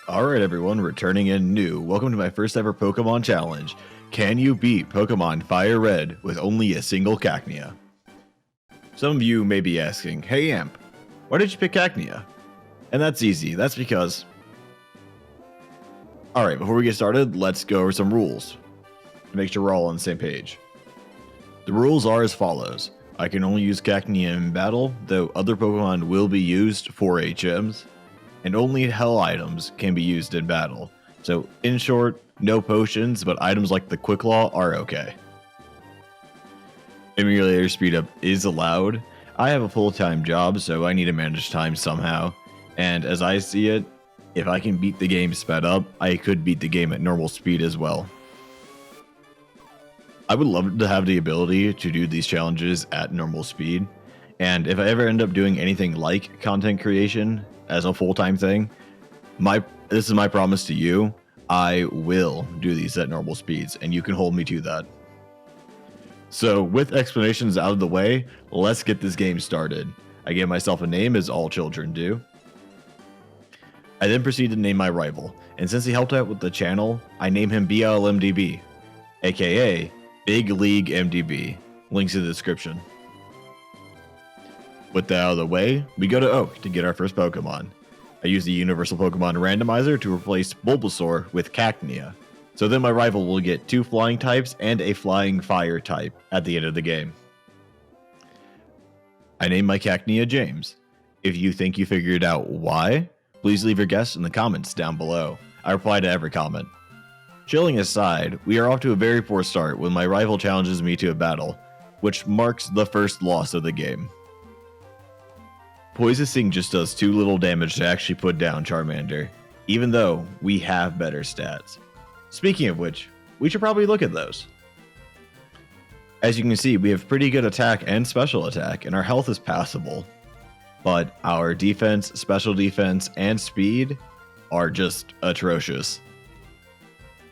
Alright everyone, returning in new. Welcome to my first ever Pokemon Challenge. Can you beat Pokemon Fire Red with only a single Cacnea? Some of you may be asking, hey Amp, why did you pick Cacnea? And that's easy, that's because... Alright, before we get started, let's go over some rules. To make sure we're all on the same page. The rules are as follows. I can only use Cacnea in battle, though other Pokemon will be used for HMs. And only Hell items can be used in battle. So, in short, no potions, but items like the Quick Claw are okay. Emulator speed up is allowed. I have a full-time job, so I need to manage time somehow. And as I see it, if I can beat the game sped up, I could beat the game at normal speed as well. I would love to have the ability to do these challenges at normal speed. And if I ever end up doing anything like content creation as a full-time thing, this is my promise to you. I will do these at normal speeds, and you can hold me to that. So with explanations out of the way, let's get this game started. I gave myself a name, as all children do. I then proceed to name my rival, and since he helped out with the channel, I name him BLMDB, aka Big League MDB. Links in the description. With that out of the way, we go to Oak to get our first Pokemon. I use the Universal Pokemon Randomizer to replace Bulbasaur with Cacnea, so then my rival will get 2 flying types and a flying fire type at the end of the game. I name my Cacnea James. If you think you figured out why, please leave your guess in the comments down below. I reply to every comment. Chilling aside, we are off to a very poor start when my rival challenges me to a battle, which marks the first loss of the game. Poison Sting just does too little damage to actually put down Charmander, even though we have better stats. Speaking of which, we should probably look at those. As you can see, we have pretty good attack and special attack, and our health is passable. But our defense, special defense, and speed are just atrocious.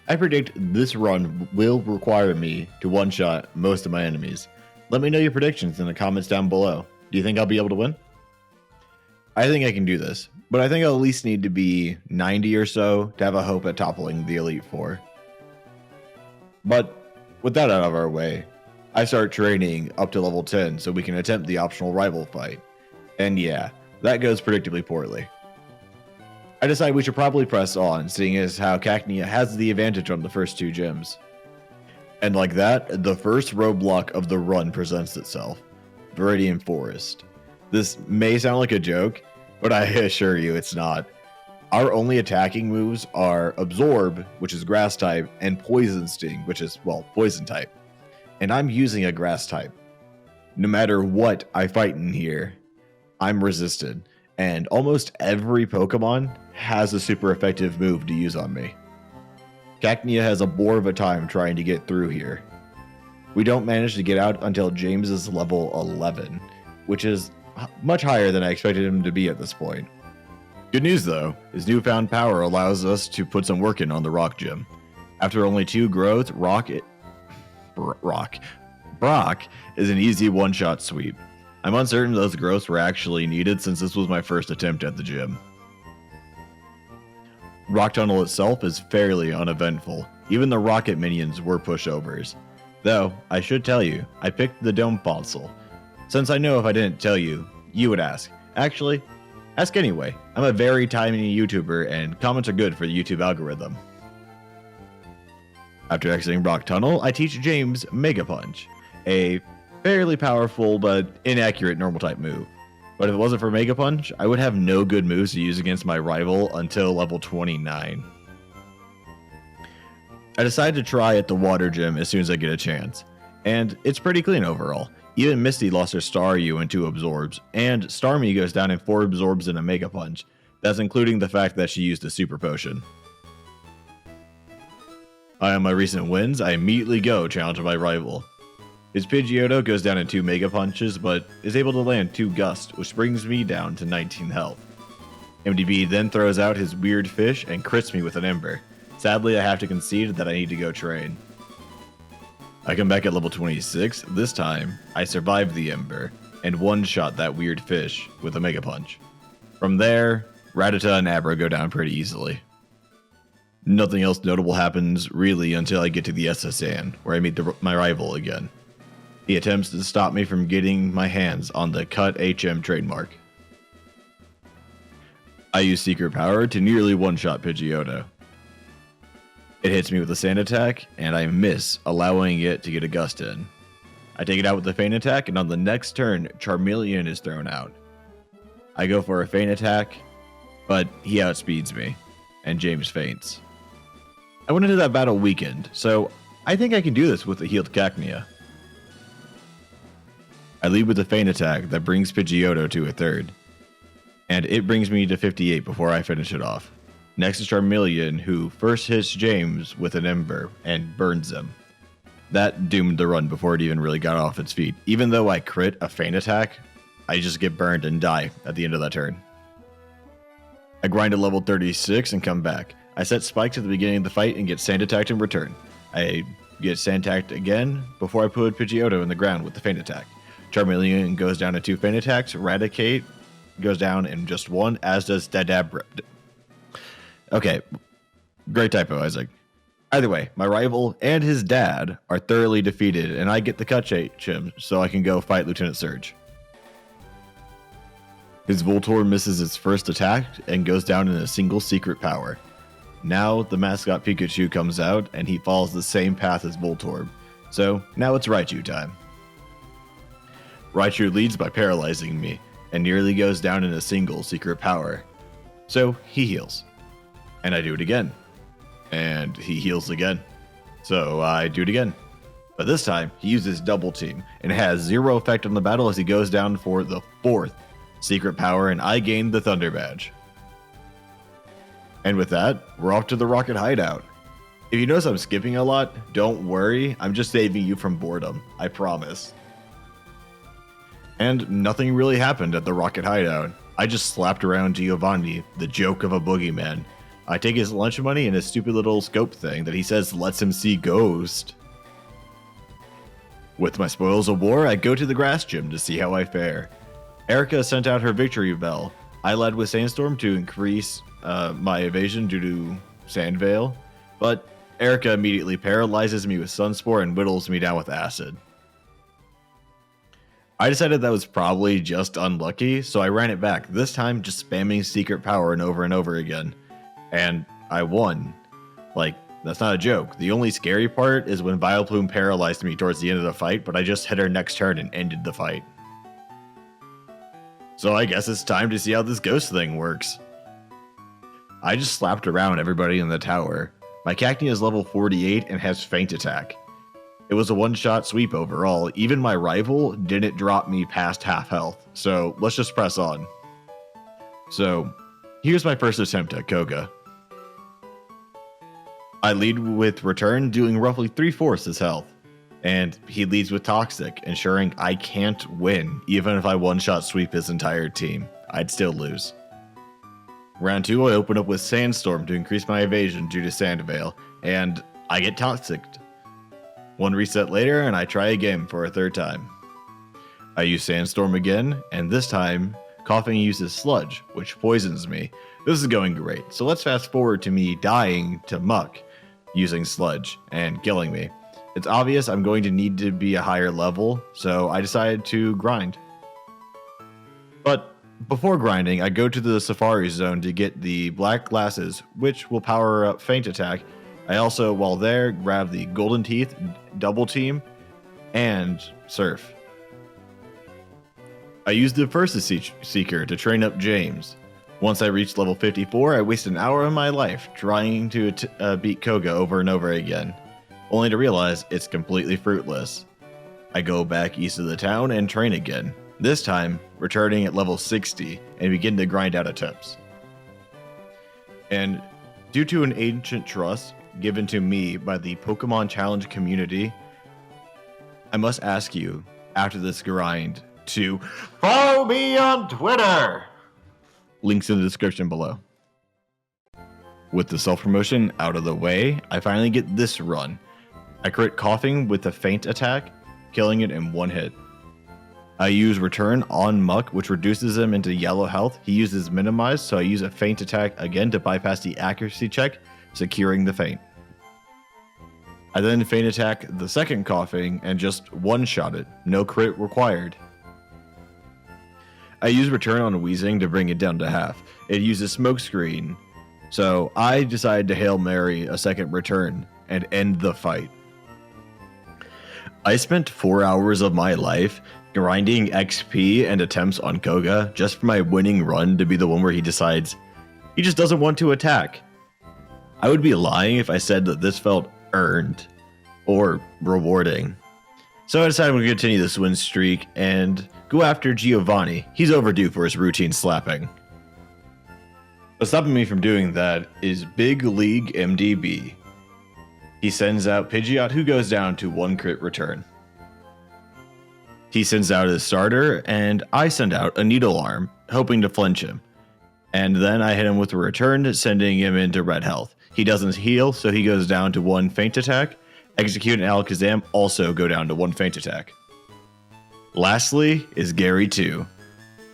I predict this run will require me to one-shot most of my enemies. Let me know your predictions in the comments down below. Do you think I'll be able to win? I think I can do this, but I think I'll at least need to be 90 or so to have a hope at toppling the Elite Four. But with that out of our way, I start training up to level 10 so we can attempt the optional rival fight. And yeah, that goes predictably poorly. I decide we should probably press on, seeing as how Cacnea has the advantage on the first 2 gyms. And like that, the first roadblock of the run presents itself. Viridian Forest. This may sound like a joke, but I assure you it's not. Our only attacking moves are Absorb, which is grass type, and Poison Sting, which is, well, poison type. And I'm using a grass type. No matter what I fight in here, I'm resisted, and almost every Pokemon has a super effective move to use on me. Cacnea has a bore of a time trying to get through here. We don't manage to get out until James is level 11, which is much higher than I expected him to be at this point. Good news though, his newfound power allows us to put some work in on the Rock Gym. After only 2 growths, Brock is an easy one-shot sweep. I'm uncertain those growths were actually needed since this was my first attempt at the gym. Rock Tunnel itself is fairly uneventful. Even the rocket minions were pushovers. Though, I should tell you, I picked the Dome Fossil. Since I know if I didn't tell you, you would ask. Actually, ask anyway. I'm a very tiny YouTuber and comments are good for the YouTube algorithm. After exiting Rock Tunnel, I teach James Mega Punch, a fairly powerful but inaccurate normal type move. But if it wasn't for Mega Punch, I would have no good moves to use against my rival until level 29. I decided to try at the Water Gym as soon as I get a chance, and it's pretty clean overall. Even Misty lost her Staryu in 2 absorbs, and Starmie goes down in 4 absorbs and a Mega Punch. That's including the fact that she used a Super Potion. On my recent wins, I immediately go challenge my rival. His Pidgeotto goes down in 2 Mega Punches, but is able to land 2 Gust, which brings me down to 19 health. MDB then throws out his weird fish and crits me with an Ember. Sadly, I have to concede that I need to go train. I come back at level 26. This time, I survive the Ember and one-shot that weird fish with a Mega Punch. From there, Rattata and Abra go down pretty easily. Nothing else notable happens really until I get to the SSN, where I meet my rival again. He attempts to stop me from getting my hands on the Cut HM trademark. I use Secret Power to nearly one-shot Pidgeotto. It hits me with a Sand Attack, and I miss, allowing it to get a Gust in. I take it out with a Feint Attack, and on the next turn, Charmeleon is thrown out. I go for a Feint Attack, but he outspeeds me, and James faints. I went into that battle weakened, so I think I can do this with a healed Cacnea. I lead with a Feint Attack that brings Pidgeotto to a third, and it brings me to 58 before I finish it off. Next is Charmeleon, who first hits James with an Ember and burns him. That doomed the run before it even really got off its feet. Even though I crit a Feint Attack, I just get burned and die at the end of that turn. I grind to level 36 and come back. I set spikes at the beginning of the fight and get Sand Attacked in return. I get Sand Attacked again before I put Pidgeotto in the ground with the Feint Attack. Charmeleon goes down to 2 Feint Attacks. Eradicate goes down in just 1, as does Dadab. Okay, great typo, Isaac. Either way, my rival and his dad are thoroughly defeated, and I get the Cut HM so I can go fight Lieutenant Surge. His Voltorb misses its first attack and goes down in a single Secret Power. Now the mascot Pikachu comes out, and he follows the same path as Voltorb. So now it's Raichu time. Raichu leads by paralyzing me, and nearly goes down in a single Secret Power. So he heals. And I do it again. And he heals again. So I do it again. But this time, he uses Double Team, and it has 0 effect on the battle as he goes down for the 4th Secret Power, and I gain the Thunder Badge. And with that, we're off to the Rocket Hideout. If you notice I'm skipping a lot, don't worry, I'm just saving you from boredom, I promise. And nothing really happened at the Rocket Hideout. I just slapped around Giovanni, the joke of a boogeyman. I take his lunch money and his stupid little scope thing that he says lets him see ghost. With my spoils of war, I go to the grass gym to see how I fare. Erica sent out her victory bell. I led with Sandstorm to increase my evasion due to Sand Veil, but Erica immediately paralyzes me with Sunspore and whittles me down with Acid. I decided that was probably just unlucky, so I ran it back, this time just spamming Secret Power and over again. And I won. Like, that's not a joke. The only scary part is when Vileplume paralyzed me towards the end of the fight, but I just hit her next turn and ended the fight. So I guess it's time to see how this ghost thing works. I just slapped around everybody in the tower. My Cacnea is level 48 and has Feint Attack. It was a one-shot sweep overall. Even my rival didn't drop me past half health, so let's just press on. So, here's my first attempt at Koga. I lead with Return, doing roughly 3/4 his health, and he leads with Toxic, ensuring I can't win. Even if I one-shot sweep his entire team, I'd still lose. Round 2, I open up with Sandstorm to increase my evasion due to Sand Veil, and I get Toxic'd. 1 reset later, and I try again for a 3rd time. I use Sandstorm again, and this time, Coughing uses Sludge, which poisons me. This is going great, so let's fast forward to me dying to Muck, using Sludge, and killing me. It's obvious I'm going to need to be a higher level, so I decided to grind. But before grinding, I go to the Safari Zone to get the Black Glasses, which will power up Feint Attack. I also, while there, grab the Golden Teeth, Double Team, and Surf. I used the First Seeker to train up James. Once I reached level 54, I wasted an hour of my life trying to beat Koga over and over again, only to realize it's completely fruitless. I go back east of the town and train again, this time returning at level 60 and begin to grind out attempts. And due to an ancient trust given to me by the Pokémon Challenge community, I must ask you, after this grind, to follow me on Twitter! Links in the description below. With the self-promotion out of the way, I finally get this run. I crit Coughing with a Feint Attack, killing it in 1 hit. I use Return on Muck, which reduces him into yellow health. He uses Minimize, so I use a Feint Attack again to bypass the accuracy check, securing the feint. I then feint attack the second coughing and just one-shot it, no crit required. I use return on Wheezing to bring it down to half. It uses smokescreen, so I decided to Hail Mary a second return and end the fight. I spent 4 hours of my life grinding XP and attempts on Koga just for my winning run to be the one where he decides he just doesn't want to attack. I would be lying if I said that this felt earned or rewarding. So I decided to continue this win streak and go after Giovanni. He's overdue for his routine slapping. But stopping me from doing that is Big League MDB. He sends out Pidgeot, who goes down to 1 crit return. He sends out his starter, and I send out a Needle Arm, hoping to flinch him. And then I hit him with a return, sending him into red health. He doesn't heal, so he goes down to 1 feint attack. Execute and Alakazam also go down to 1 feint attack. Lastly is Gary 2,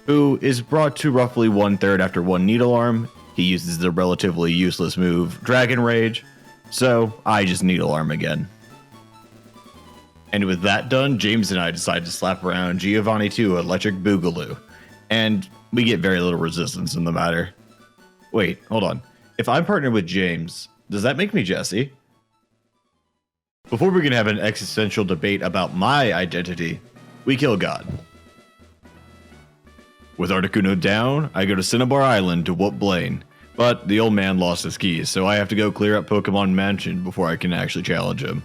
who is brought to roughly 1/3 after 1 Needle Arm. He uses the relatively useless move Dragon Rage, so I just Needle Arm again. And with that done, James and I decide to slap around Giovanni 2 Electric Boogaloo, and we get very little resistance in the matter. Wait, hold on. If I'm partnered with James, does that make me Jesse? Before we can have an existential debate about my identity, we kill God. With Articuno down, I go to Cinnabar Island to whoop Blaine, but the old man lost his keys, so I have to go clear up Pokemon Mansion before I can actually challenge him.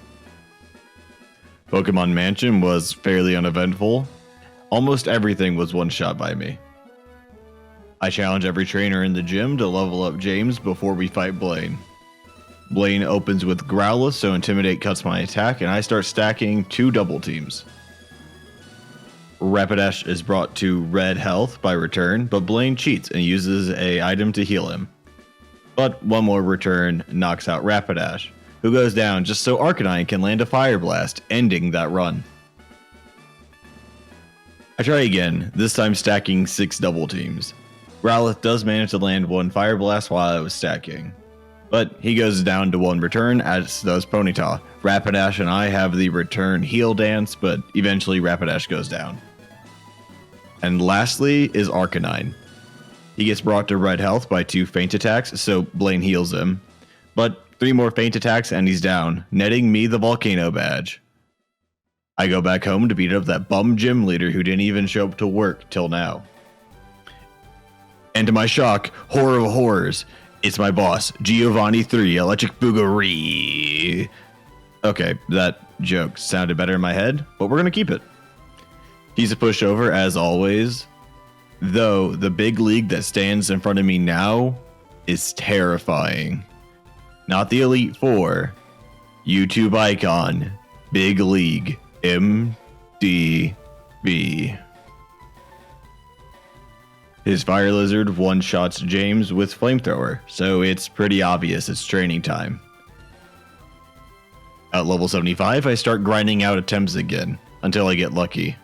Pokemon Mansion was fairly uneventful. Almost everything was one-shot by me. I challenge every trainer in the gym to level up James before we fight Blaine. Blaine opens with Growlithe, so Intimidate cuts my attack, and I start stacking 2 double teams. Rapidash is brought to red health by return, but Blaine cheats and uses an item to heal him. But one more return knocks out Rapidash, who goes down just so Arcanine can land a Fire Blast, ending that run. I try again, this time stacking 6 double teams. Growlithe does manage to land 1 Fire Blast while I was stacking, but he goes down to 1 return, as does Ponyta. Rapidash and I have the return heal dance, but eventually Rapidash goes down. And lastly is Arcanine. He gets brought to red health by 2 feint attacks, so Blaine heals him. But 3 more feint attacks and he's down, netting me the Volcano badge. I go back home to beat up that bum gym leader who didn't even show up to work till now. And to my shock, horror of horrors, it's my boss, Giovanni 3 Electric Boogaloo. Okay, that joke sounded better in my head, but we're gonna keep it. He's a pushover as always, though the big league that stands in front of me now is terrifying. Not the Elite Four, YouTube icon, Big League, MDB. His Fire Lizard one-shots James with Flamethrower, so it's pretty obvious it's training time. At level 75, I start grinding out attempts again, until I get lucky.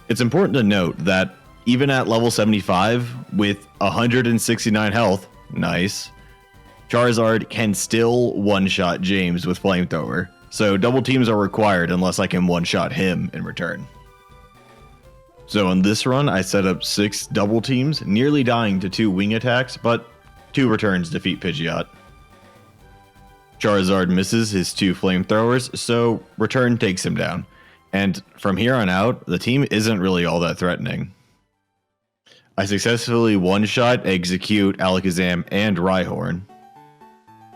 It's important to note that even at level 75, with 169 health, nice, Charizard can still one-shot James with Flamethrower, so double teams are required unless I can one-shot him in return. So on this run, I set up 6 double teams, nearly dying to 2 wing attacks, but 2 returns defeat Pidgeot. Charizard misses his 2 flamethrowers, so return takes him down. And from here on out, the team isn't really all that threatening. I successfully one-shot, execute Alakazam and Rhyhorn.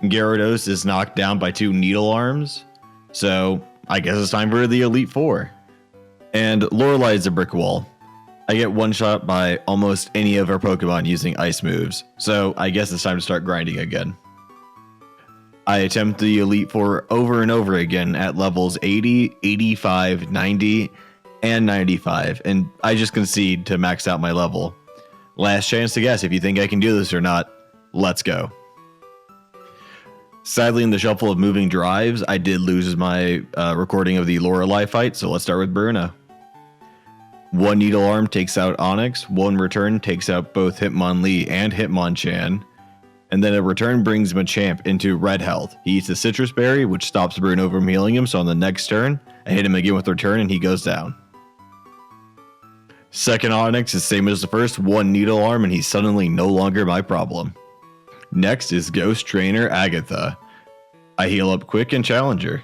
Gyarados is knocked down by 2 Needle Arms, so I guess it's time for the Elite Four. And Lorelei is a brick wall. I get one-shot by almost any of our Pokemon using ice moves, so I guess it's time to start grinding again. I attempt the Elite Four over and over again at levels 80, 85, 90, and 95, and I just concede to max out my level. Last chance to guess if you think I can do this or not. Let's go. Sadly, in the shuffle of moving drives, I did lose my recording of the Lorelei fight, so let's start with Bruno. 1 Needle Arm takes out Onix, 1 return takes out both Hitmonlee and Hitmonchan. And then a return brings Machamp into red health. He eats a citrus berry, which stops Bruno from healing him. So on the next turn, I hit him again with return and he goes down. Second Onyx is same as the first, 1 Needle Arm, and he's suddenly no longer my problem. Next is Ghost Trainer Agatha. I heal up quick and Challenger.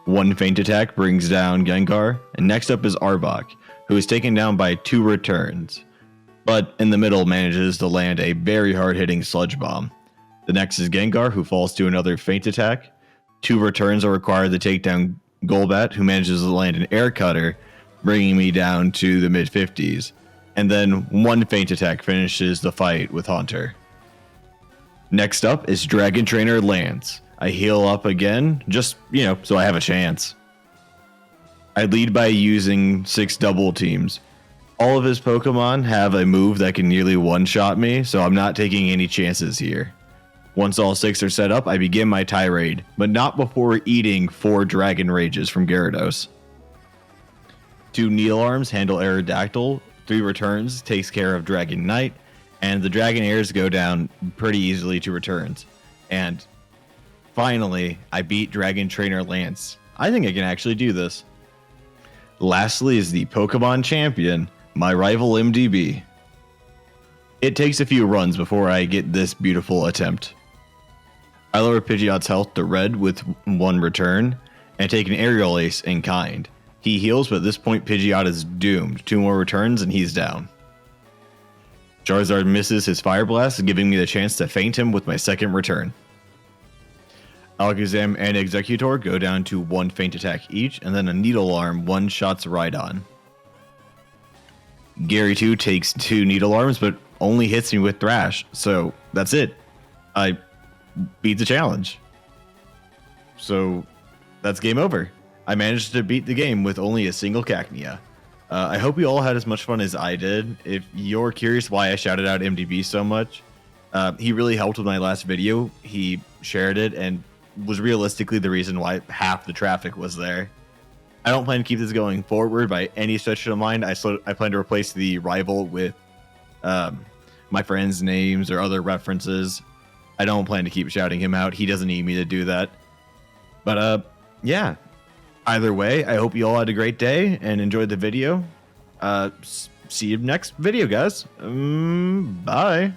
1 Feint Attack brings down Gengar, and next up is Arbok, who is taken down by 2 returns, but in the middle manages to land a very hard-hitting Sludge Bomb. The next is Gengar, who falls to another Feint Attack. 2 returns are required to take down Golbat, who manages to land an Air Cutter, bringing me down to the mid-50s. And then 1 Feint Attack finishes the fight with Haunter. Next up is Dragon Trainer Lance. I heal up again, just, so I have a chance. I lead by using 6 double teams. All of his Pokemon have a move that can nearly one-shot me, so I'm not taking any chances here. Once all 6 are set up, I begin my tirade, but not before eating 4 Dragon Rages from Gyarados. 2 Needle Arms handle Aerodactyl, 3 returns takes care of Dragon Knight, and the Dragon Airs go down pretty easily to returns. And finally, I beat Dragon Trainer Lance. I think I can actually do this. Lastly is the Pokemon Champion, my rival MDB. It takes a few runs before I get this beautiful attempt. I lower Pidgeot's health to red with 1 return, and take an Aerial Ace in kind. He heals, but at this point Pidgeot is doomed. 2 more returns and he's down. Charizard misses his Fire Blast, giving me the chance to feint him with my second return. Alakazam and Executor go down to 1 Feint Attack each, and then a Needle Arm one-shots Rhydon. Gary 2 takes 2 Needle Arms, but only hits me with Thrash, so that's it. I beat the challenge. So that's game over. I managed to beat the game with only a single Cacnea. I hope you all had as much fun as I did. If you're curious why I shouted out MDB so much, he really helped with my last video. He shared it and was realistically the reason why half the traffic was there. I don't plan to keep this going forward by any stretch of the mind. I plan to replace the rival with my friends' names or other references. I don't plan to keep shouting him out. He doesn't need me to do that. But yeah. Either way, I hope you all had a great day and enjoyed the video. See you next video, guys. Bye.